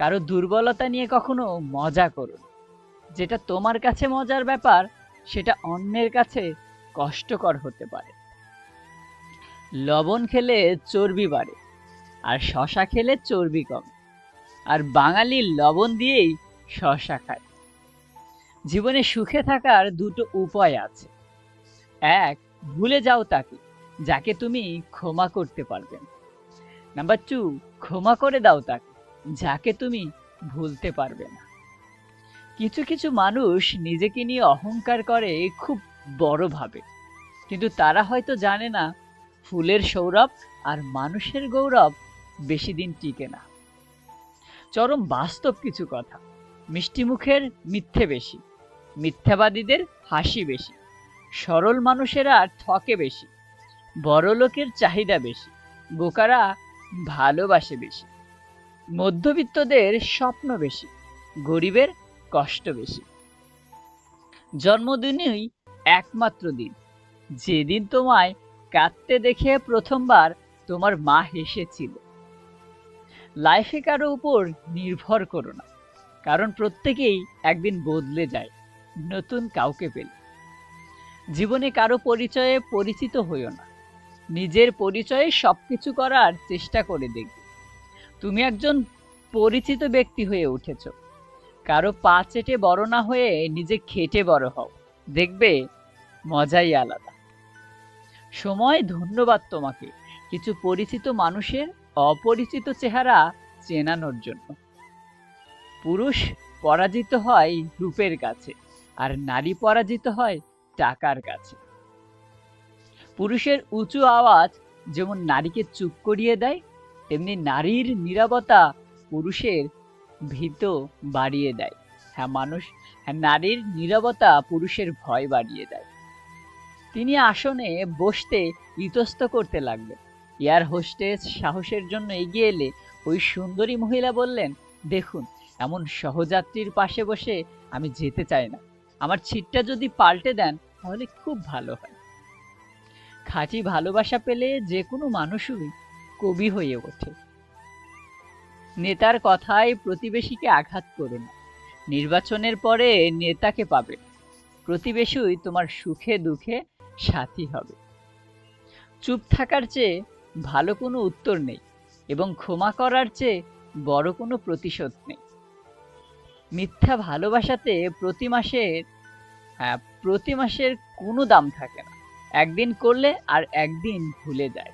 কারো দুর্বলতা নিয়ে কখনো মজা করো না। যেটা তোমার কাছে মজার ব্যাপার, সেটা অন্যের কাছে কষ্টকর হতে পারে। লবণ খেলে চর্বি বাড়ে, আর শশা খেলে চর্বি কমে। আর বাঙালি লবণ দিয়েই শশা খায়। জীবনে সুখে থাকার দুটো উপায় আছে। এক, ভুলে যাও তাকে যাকে তুমি ক্ষমা করতে পারবে না। নাম্বার টু, ক্ষমা করে দাও তাকে যাকে তুমি ভুলতে পারবে না। কিছু কিছু মানুষ নিজেকে নিয়ে অহংকার করে খুব বড় ভাবে, কিন্তু তারা হয়তো জানে না ফুলের সৌরভ আর মানুষের গৌরব বেশি দিন টিকে না। চরম বাস্তব কিছু কথা। মিষ্টি মুখের মিথ্যে বেশি, মিথ্যাবাদীদের হাসি বেশি, সরল মানুষেরা ঠকে বেশি, বড়লোকের চাহিদা বেশি, বোকারা ভালোবাসে বেশি, মধ্যবিত্তদের স্বপ্ন বেশি, গরিবের কষ্ট বেশি। জন্মদিনই একমাত্র দিন যেদিন তোমায় কাঁদতে দেখে প্রথমবার তোমার মা হেসেছিল। লাইফে কারো উপর নির্ভর করো না, কারণ প্রত্যেকেই একদিন বদলে যায় নতুন কাউকে পেলে। জীবনে কারো পরিচয়ে পরিচিত হইও না, নিজের পরিচয়ে সবকিছু করার চেষ্টা করে দেখবে। তুমি একজন পরিচিত ব্যক্তি হয়ে উঠেছ। কারো পা চেটে বড় না হয়ে নিজে খেটে বড় হও, দেখবে মজাই আলাদা। সময় ধন্যবাদ তোমাকে কিছু পরিচিত মানুষের অপরিচিত চেহারা চেনানোর জন্য। পুরুষ পরাজিত হয় রূপের কাছে, আর নারী পরাজিত হয় টাকার কাছে। পুরুষের উঁচু আওয়াজ যেমন নারীকে চুপ করিয়ে দেয়, তেমনি নারীর নীরবতা পুরুষের ভীত বাড়িয়ে দেয়। নারীর নীরবতা পুরুষের ভয় বাড়িয়ে দেয়। তিনি আসনে বসতে ইতস্ত করতে লাগলেন। এয়ার হোস্টেস সাহসের জন্য এগিয়ে এলে ওই সুন্দরী মহিলা বললেন, দেখুন, এমন সহযাত্রীর পাশে বসে আমি যেতে চাই না। আমার সিটটা যদি পাল্টে দেন তাহলে খুব ভালো হয়। খাঁটি ভালোবাসা পেলে যে কোনো মানুষই কবি হয়ে ওঠে। নেতার কথায় প্রতিবেশীকে আঘাত করো না। নির্বাচনের পরে নেতাকে পাবে, প্রতিবেশী তোমার সুখে দুঃখে সাথী হবে। চুপ থাকার চেয়ে ভালো কোনো উত্তর নেই, এবং ক্ষমা করার চেয়ে বড় কোনো প্রতিশোধ নেই। মিথ্যা ভালোবাসাতে প্রতি মাসের কোনো দাম থাকে না। একদিন করলে আর একদিন ভুলে যায়।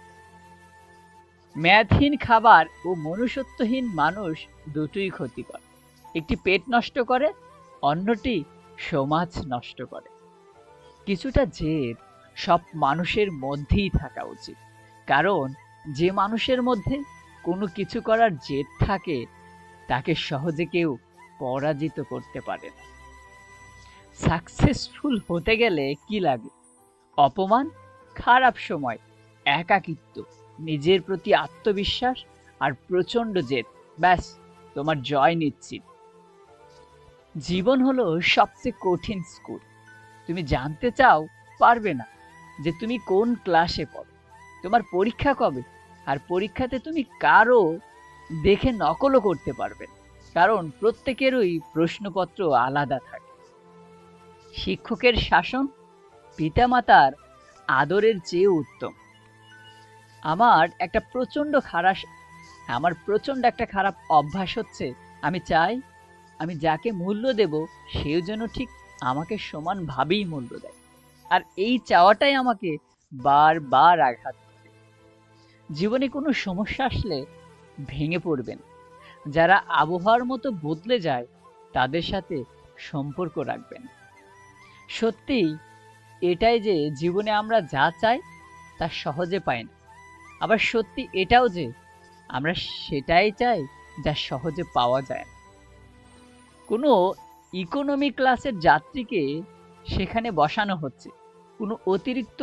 মেয়াদহীন খাবার ও মনুষ্যত্বহীন মানুষ দুটোই ক্ষতিকর। একটি পেট নষ্ট করে, অন্যটি সমাজ নষ্ট করে। কিছুটা জেদ সব মানুষের মধ্যেই থাকা উচিত, কারণ যে মানুষের মধ্যে কোনো কিছু করার জেদ থাকে তাকে সহজে কেউ পরাজিত করতে পারে না। সাকসেসফুল হতে গেলে কি লাগে? অপমান, খারাপ সময়, একাকিত্ব, নিজের প্রতি আত্মবিশ্বাস আর প্রচন্ড জেদ, ব্যাস তোমার জয় নিশ্চিত। জীবন হলো সবচেয়ে কঠিন স্কুল। তুমি জানতে চাও, পারবে না, যে তুমি কোন ক্লাসে পড়ো, তোমার পরীক্ষা কবে, আর পরীক্ষাতে তুমি কারো দেখে নকলও করতে পারবে না, কারণ প্রত্যেকেরই প্রশ্নপত্র আলাদা থাকে। শিক্ষকের শাসন পিতামাতার আদরের চেয়ে উত্তম। আমার প্রচন্ড একটা খারাপ অভ্যাস হচ্ছে, আমি চাই আমি যাকে মূল্য দেব সেও যেন ঠিক আমাকে সমানভাবেই মূল্য দেয়। আর এই চাওয়াটাই আমাকে বারবার আঘাত করে। জীবনে কোনো সমস্যা আসলে ভেঙে পড়বেন। যারা আবহাওয়ার মতো বদলে যায় তাদের সাথে সম্পর্ক রাখবেন। সত্যি এটাই যে জীবনে আমরা যা চাই তা সহজে পাই না। আবার সত্যি এটাও যে আমরা সেটাই চাই যা সহজে পাওয়া যায় না। কোনো ইকোনমি ক্লাসের যাত্রীকে সেখানে বসানো হচ্ছে, কোনো অতিরিক্ত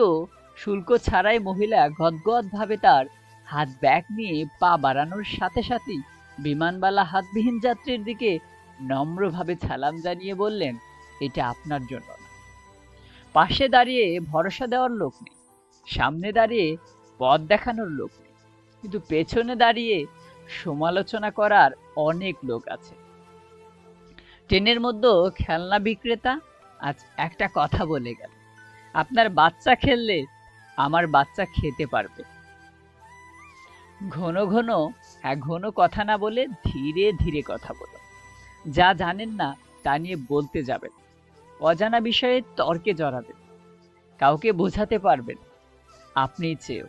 শুল্ক ছাড়াই মহিলা গদগদ ভাবে তার হাত ব্যাগ নিয়ে পা বাড়ানোর সাথে সাথেই বিমানবালা হাতবিহীন যাত্রীর দিকে নম্রভাবে সালাম জানিয়ে বললেন, এটা আপনার জন্য না। পাশে দাঁড়িয়ে ভরসা দেওয়ার লোক নেই, সামনে দাঁড়িয়ে পথ দেখানোর লোক নেই, কিন্তু পেছনে দাঁড়িয়ে সমালোচনা করার অনেক লোক আছে। ট্রেনের মধ্যেও খেলনা বিক্রেতা আজ একটা কথা বলে গেল, আপনার বাচ্চা খেললে আমার বাচ্চা খেতে পারবে। ঘন ঘন ঘন কথা না বলে ধীরে ধীরে কথা বলো। যা জানেন না তা নিয়ে বলতে যাবেন। অজানা বিষয়ে তর্কে জড়াবেন। কাউকে বোঝাতে পারবেন আপনি চেয়েও।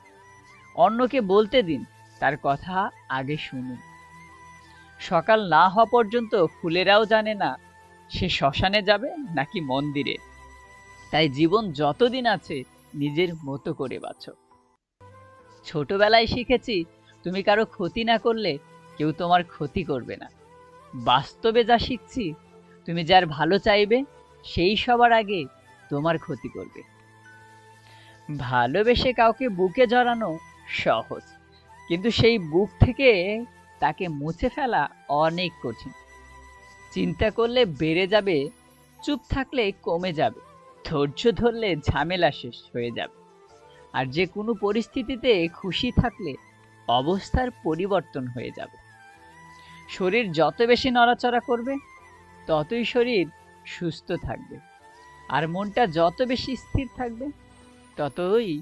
অন্যকে বলতে দিন, তার কথা আগে শুনুন। সকাল না হওয়া পর্যন্ত ফুলেরাও জানে না সে শ্মশানে যাবে নাকি মন্দিরে। তাই জীবন যতদিন আছে নিজের মতো করে বাঁচো। ছোটবেলায় শিখেছি, তুমি কারো ক্ষতি না করলে কেউ তোমার ক্ষতি করবে না। বাস্তবে যা শিখছি, তুমি যার ভালো চাইবে সেই সবার আগে তোমার ক্ষতি করবে। ভালোবেসে কাউকে বুকে জড়ানো সহজ, কিন্তু সেই বুক থেকে তাকে মুছে ফেলা অনেক কঠিন। চিন্তা করলে বেড়ে যাবে, চুপ থাকলে কমে যাবে, ধৈর্য ধরলে ঝামেলা শেষ হয়ে যাবে। আর যে কোনো পরিস্থিতিতে খুশি থাকলে অবস্থার পরিবর্তন হয়ে যাবে। শরীর যত বেশি নড়াচড়া করবে ততই শরীর সুস্থ থাকবে, আর মনটা যত বেশি স্থির থাকবে ততই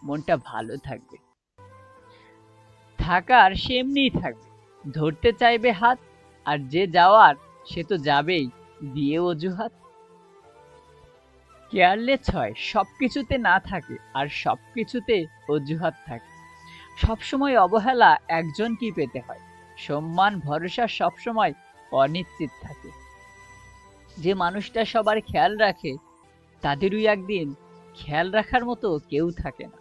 মনটা ভালো থাকবে। থাকার সে এমনিই থাকবে, ধরতে চাইবে হাত, আর যে যাওয়ার সে তো যাবেই দিয়ে অজুহাত। কেয়ারলেস হয় সবকিছুতে না থাকে, আর সবকিছুতে অজুহাত থাকে। সবসময় অবহেলা একজনকেই পেতে হয়, সম্মান ভরসা সবসময় অনিশ্চিত থাকে। যে মানুষটা সবার খেয়াল রাখে তাদেরই একদিন খেয়াল রাখার মতো কেউ থাকে না।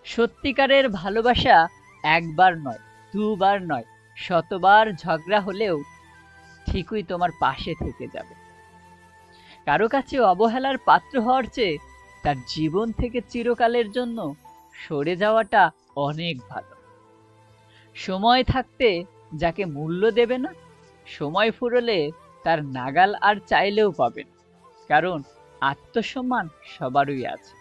সত্যিকারের ভালোবাসা একবার নয়, দুবার নয়, শতবার ঝগড়া হলেও ঠিকই তোমার পাশে থেকে যাবে। কারো কাছে অবহেলার পাত্র হওয়ার চেয়ে তার জীবন থেকে চিরকালের জন্য সরে যাওয়াটা অনেক ভালো। সময় থাকতে যাকে মূল্য দেবে না, সময় ফুরলে তার নাগাল আর চাইলেও পাবে না। কারণ আত্মসম্মান সবারই আছে।